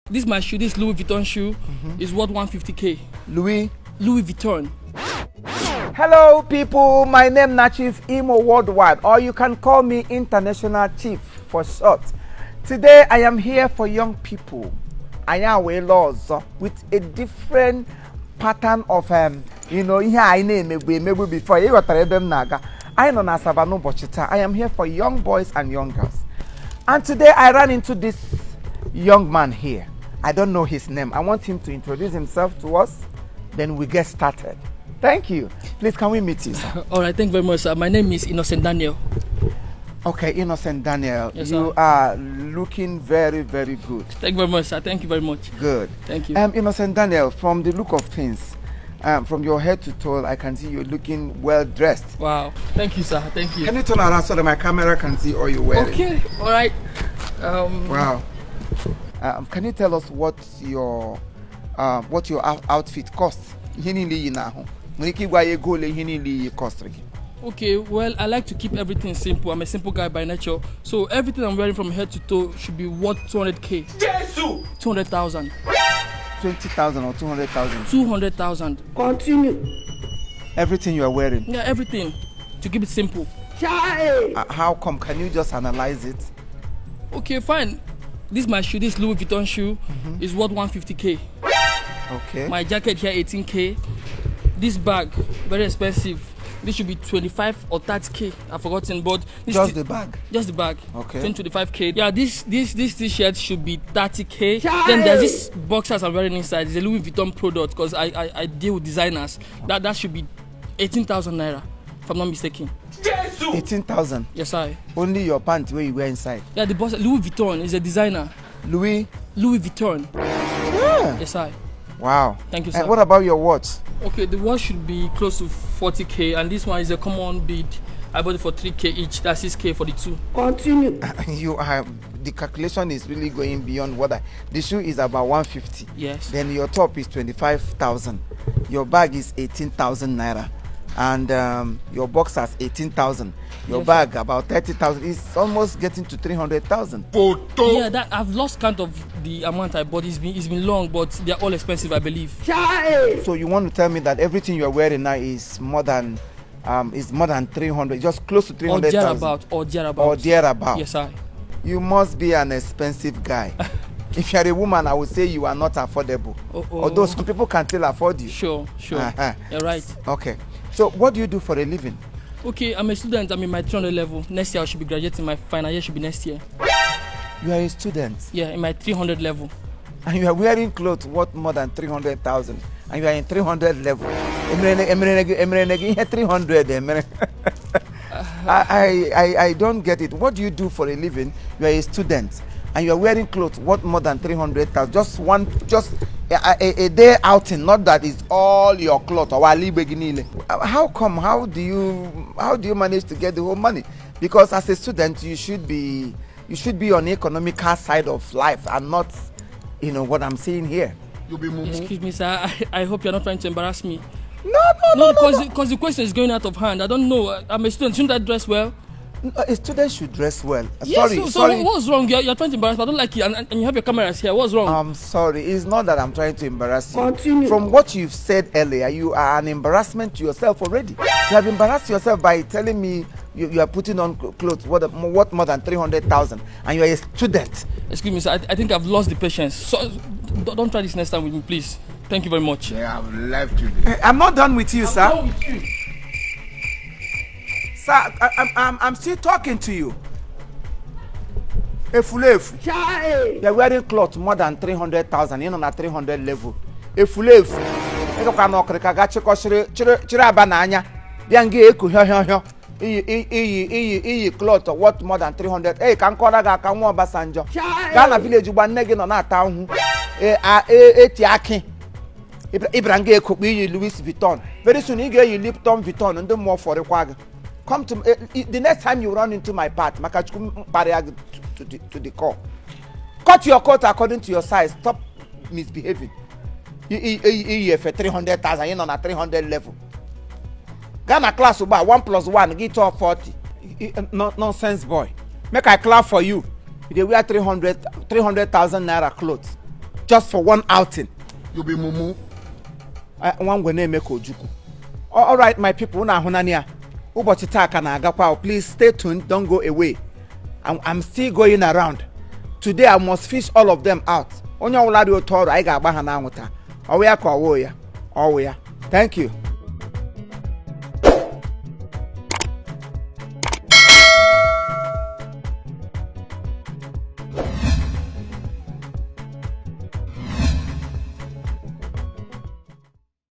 This my shoe, this Louis Vuitton shoe, is worth 150k. Louis Vuitton. Hello people, my name is Chief Imo Worldwide, or you can call me International Chief for short. Today I am here for young people. I am laws with a different pattern of here I name maybe before you got them naga. I know Nasabano Bochita. I am here for young boys and young girls. And today I ran into this young man here. I don't know his name. I want him to introduce himself to us. Then we get started. Thank you. Please, can we meet you, sir? All right, thank you very much, sir. My name is Innocent Daniel. Okay, Innocent Daniel. Yes, you sir. are looking very, very good. Thank you very much, sir. Thank you very much. Good. Thank you. Innocent Daniel, from the look of things, from your head to toe, I can see you're looking well dressed. Wow. Thank you, sir. Thank you. Can you turn around so that my camera can see all you're wearing? Okay. All right. Wow. Can you tell us what your outfit costs? Okay, well, I like to keep everything simple. I'm a simple guy by nature. So everything I'm wearing from head to toe should be worth 200k. 200,000. 20,000 or 200,000? 200,000. Continue. Everything you are wearing? Yeah, everything. To keep it simple. How come? Can you just analyze it? Okay, fine. This my shoe, this Louis Vuitton shoe, is worth 150k. Okay. My jacket here, 18k. This bag, very expensive. This should be 25 or 30k. I've forgotten, but this just the bag. Just the bag. Okay. 25k. Yeah, this t-shirt should be 30k. Then there's this boxers I'm wearing inside. It's a Louis Vuitton product because I deal with designers. That should be 18,000 naira, if I'm not mistaken. 18,000. Yes, I. Only your pants where you wear inside. Yeah, the boss Louis Vuitton is a designer. Louis Vuitton. Yeah. Yes, I. Wow. Thank you, sir. And what about your watch? Okay, the watch should be close to 40k, and this one is a common bid. I bought it for 3k each. That's 6k for the two. Continue. The calculation is really going beyond what the shoe is about 150. Yes. Then your top is 25,000. Your bag is 18,000 naira. And your boxers 18,000. Your bag about 30,000. It's almost getting to 300,000. Yeah, that I've lost count of the amount I bought. It's been long, but they're all expensive, I believe. So you want to tell me that everything you are wearing now is more than 300, just close to 300,000. Or thereabout. Yes, I. You must be an expensive guy. If you are a woman, I would say you are not affordable. Although some people can still afford you. Sure. You're right. Okay. So what do you do for a living? Okay, I'm a student. I'm in my 300 level. Next year I should be graduating. My final year should be next year. You are a student? Yeah, in my 300 level. And you are wearing clothes worth more than 300,000. And you are in 300 level. 300. I don't get it. What do you do for a living? You are a student. And you are wearing clothes worth more than 300,000. Just a day outing, not that it's all your clothes. How come? How do you manage to get the whole money? Because as a student, you should be on the economical side of life and not, what I'm saying here. Excuse me, sir. I hope you're not trying to embarrass me. No. Because the question is going out of hand. I don't know. I'm a student. Shouldn't I dress well? A student should dress well. Yes, sorry. What's wrong? You're trying to embarrass me. I don't like it, and you have your cameras here. What's wrong? I'm sorry. It's not that I'm trying to embarrass you. Continue. From what you've said earlier, you are an embarrassment to yourself already. You have embarrassed yourself by telling me you are putting on clothes worth more than 300,000, and you are a student. Excuse me, sir. I think I've lost the patience. So don't try this next time with me, please. Thank you very much. Yeah, I've left you there. I'm not done with you, sir. I'm done with you. Sir, I'm still talking to you. Efulefu. You're wearing clothes more than 300,000. You're on a 300 level. Efulefu. You can knock the Chirabananya. Biangi eku hyo. Iyi cloth worth more than 300. Hey, can call that can one Basanjo. Ghana village one negin on that town. Etiaki. Ibrange could be Louis Vuitton. Very soon you get you Lipton Vuitton and do more for the quag. Come to the next time you run into my path, to the core. Cut your coat according to your size. Stop misbehaving. You for 300,000, you're on a 300 level. Ghana class about 1 + 1, get off 40. Nonsense boy. Make I clap for you. They wear 300,000 naira clothes. just for one outing. You be mumu. One go name Ojukwu. All right, my people, una hunania. Ubochi taka na agakwa. Please stay tuned. Don't go away. I'm still going around. Today I must fish all of them out. Onya uladi otoro I ga agba ha na anwuta. Owe ya ka owo ya. Owe ya. Thank you.